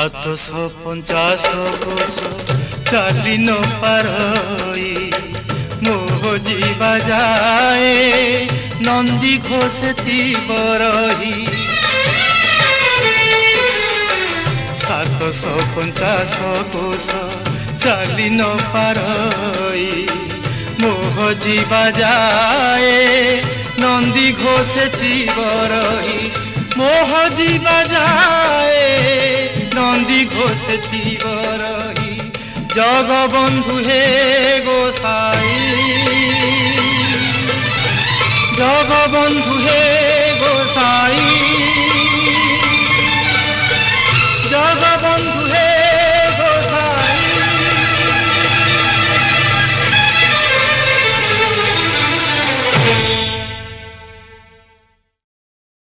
750 ଚାଲି ନ ପାରଇ ମୋହ ଯିବା ଯାଏ ନନ୍ଦୀ ଘୋଷେ ଥିବ ରହି। 750 ଚାଲି ନ ପାରଇ ମୋହ ଯିବା ଯାଏ ନନ୍ଦୀ ଘୋଷେ ଥିବ ରହି। মোহ ଯିବା ଯାଏ নন্দী ঘোষে ଥିବ রহি। জগবন্ধু হে গোসাই, জগবন্ধু হে